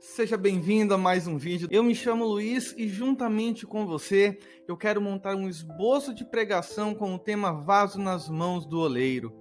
Seja bem-vindo a mais um vídeo. Eu me chamo Luiz e juntamente com você eu quero montar um esboço de pregação com o tema Vaso nas Mãos do Oleiro.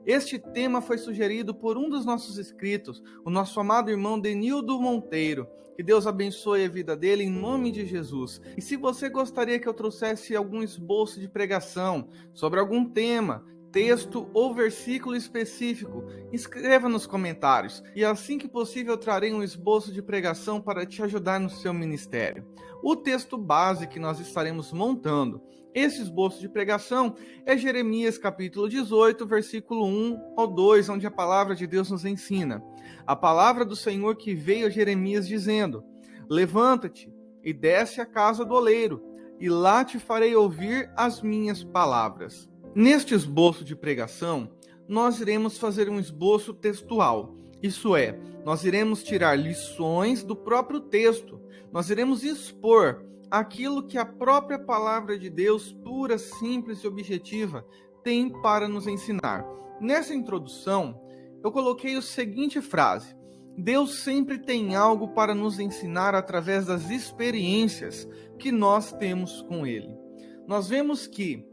Este tema foi sugerido por um dos nossos inscritos, o nosso amado irmão Denildo Monteiro. Que Deus abençoe a vida dele em nome de Jesus. E se você gostaria que eu trouxesse algum esboço de pregação sobre algum tema, texto ou versículo específico, escreva nos comentários e assim que possível eu trarei um esboço de pregação para te ajudar no seu ministério. O texto base que nós estaremos montando, esse esboço de pregação, é Jeremias capítulo 18, versículo 1 ao 2, onde a palavra de Deus nos ensina. A palavra do Senhor que veio a Jeremias dizendo: levanta-te e desce à casa do oleiro, e lá te farei ouvir as minhas palavras. Neste esboço de pregação, nós iremos fazer um esboço textual. Isso é, nós iremos tirar lições do próprio texto. Nós iremos expor aquilo que a própria palavra de Deus, pura, simples e objetiva, tem para nos ensinar. Nessa introdução, eu coloquei a seguinte frase: Deus sempre tem algo para nos ensinar através das experiências que nós temos com Ele. Nós vemos que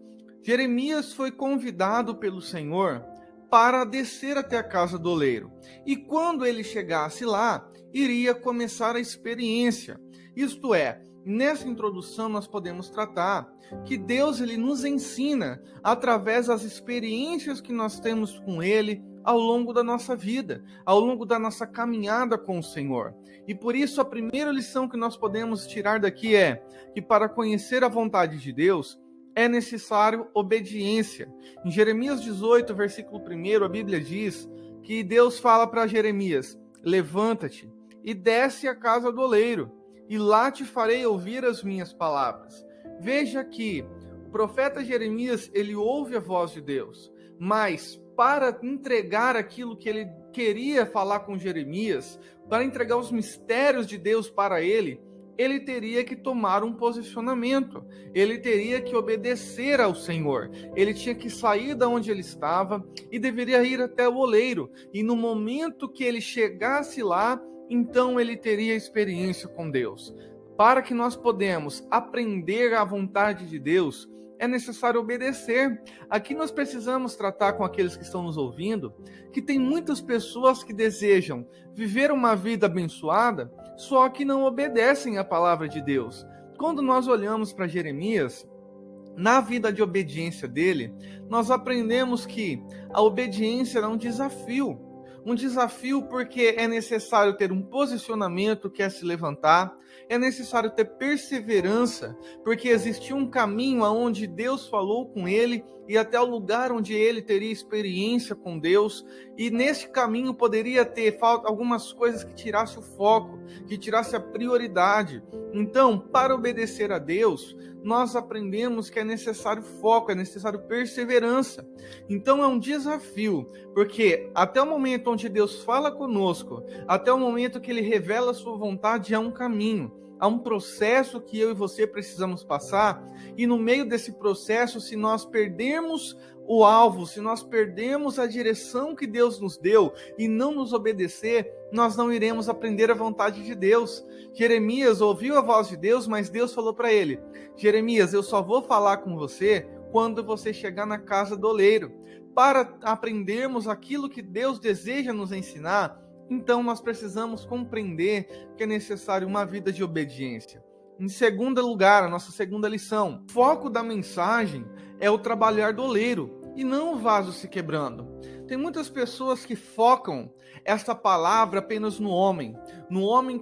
Jeremias foi convidado pelo Senhor para descer até a casa do oleiro. E quando ele chegasse lá, iria começar a experiência. Isto é, nessa introdução nós podemos tratar que Deus ele nos ensina através das experiências que nós temos com Ele ao longo da nossa vida, ao longo da nossa caminhada com o Senhor. E por isso a primeira lição que nós podemos tirar daqui é que para conhecer a vontade de Deus, é necessário obediência. Em Jeremias 18, versículo 1, a Bíblia diz que Deus fala para Jeremias: levanta-te e desce à casa do oleiro, e lá te farei ouvir as minhas palavras. Veja que o profeta Jeremias, ele ouve a voz de Deus, mas para entregar aquilo que ele queria falar com Jeremias, para entregar os mistérios de Deus para ele teria que tomar um posicionamento, ele teria que obedecer ao Senhor, ele tinha que sair da onde ele estava e deveria ir até o oleiro, e no momento que ele chegasse lá, então ele teria experiência com Deus. Para que nós podemos aprender a vontade de Deus, é necessário obedecer. Aqui nós precisamos tratar com aqueles que estão nos ouvindo, que tem muitas pessoas que desejam viver uma vida abençoada, só que não obedecem à palavra de Deus. Quando nós olhamos para Jeremias, na vida de obediência dele, nós aprendemos que a obediência era um desafio porque é necessário ter um posicionamento que é se levantar, é necessário ter perseverança, porque existia um caminho aonde Deus falou com ele e até o lugar onde ele teria experiência com Deus, e nesse caminho poderia ter algumas coisas que tirasse o foco, que tirasse a prioridade. Então, para obedecer a Deus, nós aprendemos que é necessário foco, é necessário perseverança. Então é um desafio, porque até o momento onde Deus fala conosco, até o momento que Ele revela a sua vontade, há um caminho, há um processo que eu e você precisamos passar, e no meio desse processo, se nós perdermos o alvo, se nós perdemos a direção que Deus nos deu e não nos obedecer, nós não iremos aprender a vontade de Deus. Jeremias ouviu a voz de Deus, mas Deus falou para ele: Jeremias, eu só vou falar com você quando você chegar na casa do oleiro. Para aprendermos aquilo que Deus deseja nos ensinar, então nós precisamos compreender que é necessário uma vida de obediência. Em segundo lugar, a nossa segunda lição: o foco da mensagem é o trabalhar do oleiro e não o vaso se quebrando. Tem muitas pessoas que focam essa palavra apenas no homem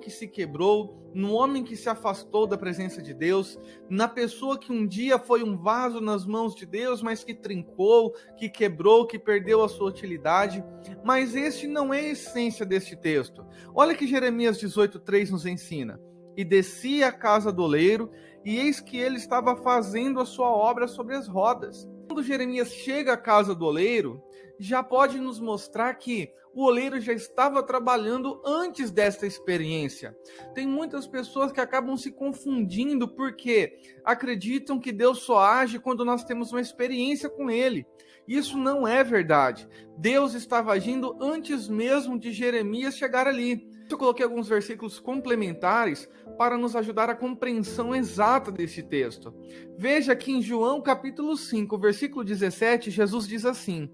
que se quebrou, no homem que se afastou da presença de Deus, na pessoa que um dia foi um vaso nas mãos de Deus, mas que trincou, que quebrou, que perdeu a sua utilidade. Mas este não é a essência deste texto. Olha que Jeremias 18:3 nos ensina: e descia à casa do oleiro, e eis que ele estava fazendo a sua obra sobre as rodas. Quando Jeremias chega à casa do oleiro, já pode nos mostrar que o oleiro já estava trabalhando antes desta experiência. Tem muitas pessoas que acabam se confundindo porque acreditam que Deus só age quando nós temos uma experiência com Ele. Isso não é verdade. Deus estava agindo antes mesmo de Jeremias chegar ali. Eu coloquei alguns versículos complementares para nos ajudar a compreensão exata desse texto. Veja que em João capítulo 5, versículo 17, Jesus diz assim: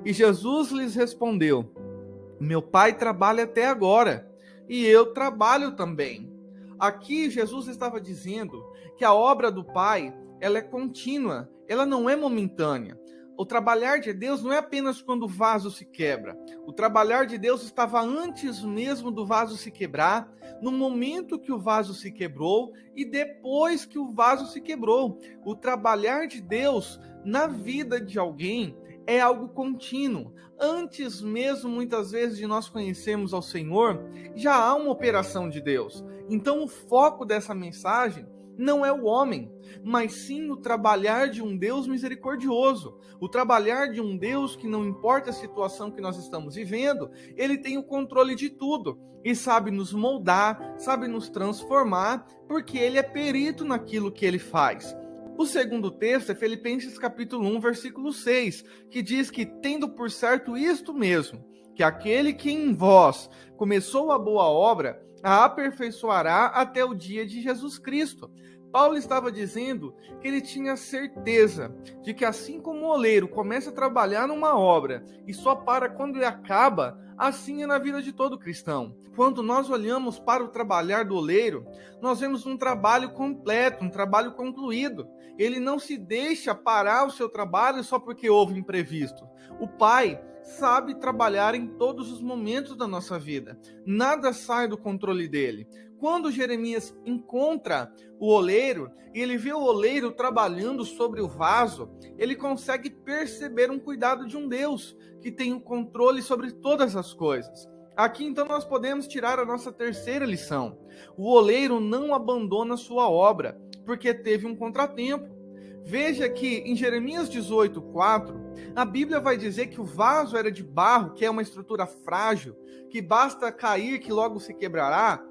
E Jesus lhes respondeu: Meu Pai trabalha até agora, e eu trabalho também. Aqui Jesus estava dizendo que a obra do Pai, ela é contínua, ela não é momentânea. O trabalhar de Deus não é apenas quando o vaso se quebra. O trabalhar de Deus estava antes mesmo do vaso se quebrar, no momento que o vaso se quebrou e depois que o vaso se quebrou. O trabalhar de Deus na vida de alguém é algo contínuo. Antes mesmo, muitas vezes, de nós conhecermos ao Senhor, já há uma operação de Deus. Então, o foco dessa mensagem não é o homem, mas sim o trabalhar de um Deus misericordioso, o trabalhar de um Deus que, não importa a situação que nós estamos vivendo, Ele tem o controle de tudo e sabe nos moldar, sabe nos transformar, porque Ele é perito naquilo que Ele faz. O segundo texto é Filipenses capítulo 1, versículo 6, que diz que, tendo por certo isto mesmo, que aquele que em vós começou a boa obra, a aperfeiçoará até o dia de Jesus Cristo. Paulo estava dizendo que ele tinha certeza de que, assim como o oleiro começa a trabalhar numa obra e só para quando ele acaba, assim é na vida de todo cristão. Quando nós olhamos para o trabalhar do oleiro, nós vemos um trabalho completo, um trabalho concluído. Ele não se deixa parar o seu trabalho só porque houve imprevisto. O Pai sabe trabalhar em todos os momentos da nossa vida. Nada sai do controle dele. Quando Jeremias encontra o oleiro e ele vê o oleiro trabalhando sobre o vaso, ele consegue perceber um cuidado de um Deus que tem o controle sobre todas as coisas. Aqui então nós podemos tirar a nossa terceira lição. O oleiro não abandona sua obra porque teve um contratempo. Veja que em Jeremias 18:4, a Bíblia vai dizer que o vaso era de barro, que é uma estrutura frágil, que basta cair que logo se quebrará.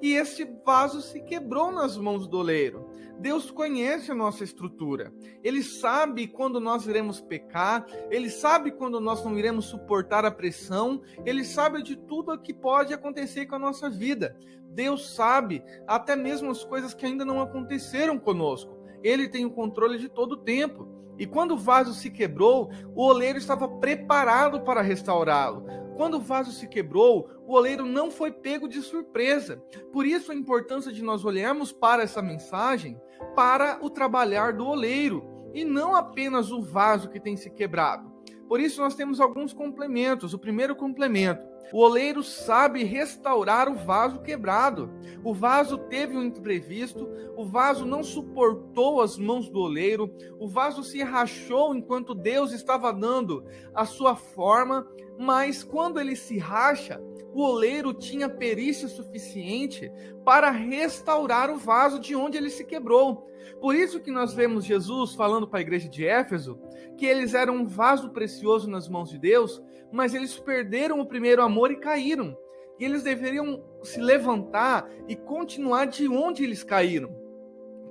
E este vaso se quebrou nas mãos do oleiro. Deus conhece a nossa estrutura. Ele sabe quando nós iremos pecar, Ele sabe quando nós não iremos suportar a pressão, Ele sabe de tudo o que pode acontecer com a nossa vida. Deus sabe até mesmo as coisas que ainda não aconteceram conosco. Ele tem o controle de todo o tempo. E quando o vaso se quebrou, o oleiro estava preparado para restaurá-lo. Quando o vaso se quebrou, o oleiro não foi pego de surpresa. Por isso a importância de nós olharmos para essa mensagem, para o trabalhar do oleiro, e não apenas o vaso que tem se quebrado. Por isso nós temos alguns complementos. O primeiro complemento: o oleiro sabe restaurar o vaso quebrado. O vaso teve um imprevisto, o vaso não suportou as mãos do oleiro, o vaso se rachou enquanto Deus estava dando a sua forma, mas quando ele se racha, o oleiro tinha perícia suficiente para restaurar o vaso de onde ele se quebrou. Por isso que nós vemos Jesus falando para a igreja de Éfeso que eles eram um vaso precioso nas mãos de Deus, mas eles perderam o primeiro amor e caíram. E eles deveriam se levantar e continuar de onde eles caíram.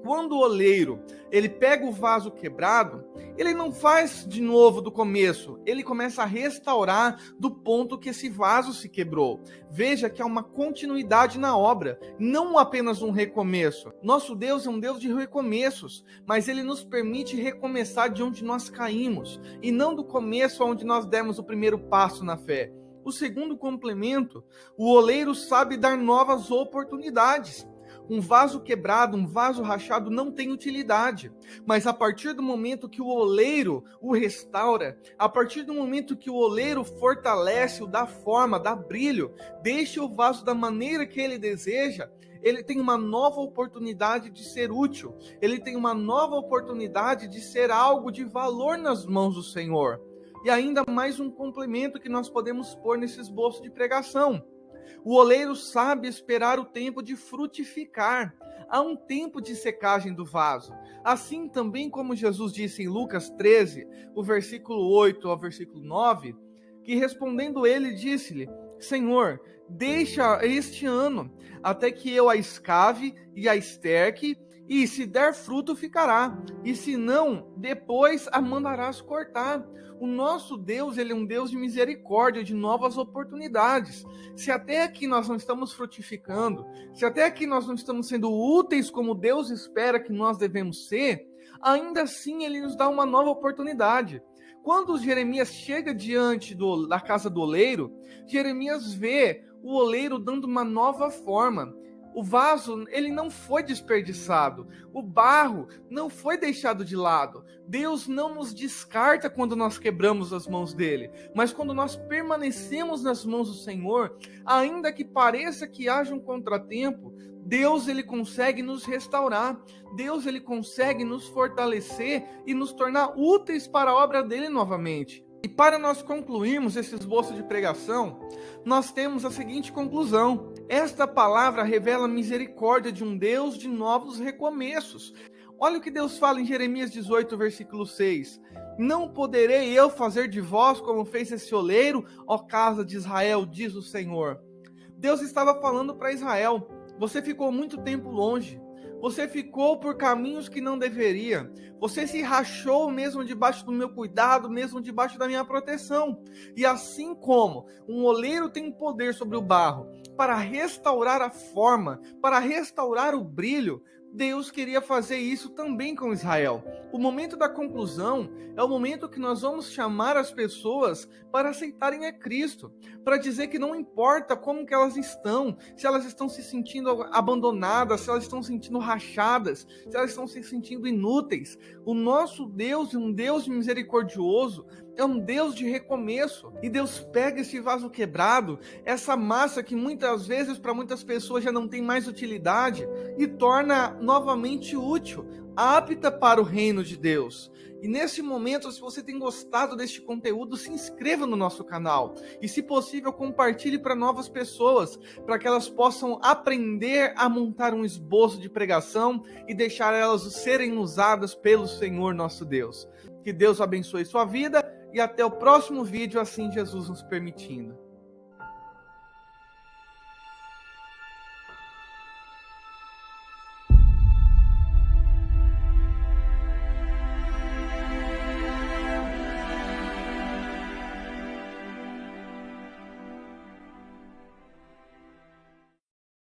Quando o oleiro, ele pega o vaso quebrado, ele não faz de novo do começo, ele começa a restaurar do ponto que esse vaso se quebrou. Veja que há uma continuidade na obra, não apenas um recomeço. Nosso Deus é um Deus de recomeços, mas Ele nos permite recomeçar de onde nós caímos, e não do começo onde nós demos o primeiro passo na fé. O segundo complemento: o oleiro sabe dar novas oportunidades. Um vaso quebrado, um vaso rachado não tem utilidade, mas a partir do momento que o oleiro o restaura, a partir do momento que o oleiro fortalece, o dá forma, dá brilho, deixa o vaso da maneira que ele deseja, ele tem uma nova oportunidade de ser útil, ele tem uma nova oportunidade de ser algo de valor nas mãos do Senhor. E ainda mais um complemento que nós podemos pôr nesse esboço de pregação: O oleiro sabe esperar o tempo de frutificar. Há um tempo de secagem do vaso. Assim também como Jesus disse em Lucas 13, o versículo 8 ao versículo 9, que respondendo ele, disse-lhe: Senhor, deixa este ano, até que eu a escave e a esterque, e se der fruto ficará, e se não, depois a mandarás cortar. O nosso Deus, ele é um Deus de misericórdia, de novas oportunidades. Se até aqui nós não estamos frutificando, se até aqui nós não estamos sendo úteis como Deus espera que nós devemos ser, ainda assim ele nos dá uma nova oportunidade. Quando Jeremias chega diante da casa do oleiro, Jeremias vê o oleiro dando uma nova forma. O vaso, ele não foi desperdiçado. O barro não foi deixado de lado. Deus não nos descarta quando nós quebramos as mãos dele. Mas quando nós permanecemos nas mãos do Senhor, ainda que pareça que haja um contratempo, Deus, ele consegue nos restaurar. Deus, ele consegue nos fortalecer e nos tornar úteis para a obra dele novamente. E para nós concluirmos esse esboço de pregação, nós temos a seguinte conclusão: esta palavra revela a misericórdia de um Deus de novos recomeços. Olha o que Deus fala em Jeremias 18, versículo 6. Não poderei eu fazer de vós como fez esse oleiro, ó casa de Israel, diz o Senhor. Deus estava falando para Israel: você ficou muito tempo longe. Você ficou por caminhos que não deveria. Você se rachou mesmo debaixo do meu cuidado, mesmo debaixo da minha proteção. E assim como um oleiro tem poder sobre o barro para restaurar a forma, para restaurar o brilho, Deus queria fazer isso também com Israel. O momento da conclusão é o momento que nós vamos chamar as pessoas para aceitarem a Cristo, para dizer que não importa como que elas estão, se elas estão se sentindo abandonadas, se elas estão se sentindo rachadas, se elas estão se sentindo inúteis. O nosso Deus é um Deus misericordioso, é um Deus de recomeço. E Deus pega esse vaso quebrado, essa massa que muitas vezes para muitas pessoas já não tem mais utilidade, e torna novamente útil, apta para o reino de Deus. E nesse momento, se você tem gostado deste conteúdo, se inscreva no nosso canal. E se possível, compartilhe para novas pessoas, para que elas possam aprender a montar um esboço de pregação e deixar elas serem usadas pelo Senhor nosso Deus. Que Deus abençoe sua vida e até o próximo vídeo, assim Jesus nos permitindo.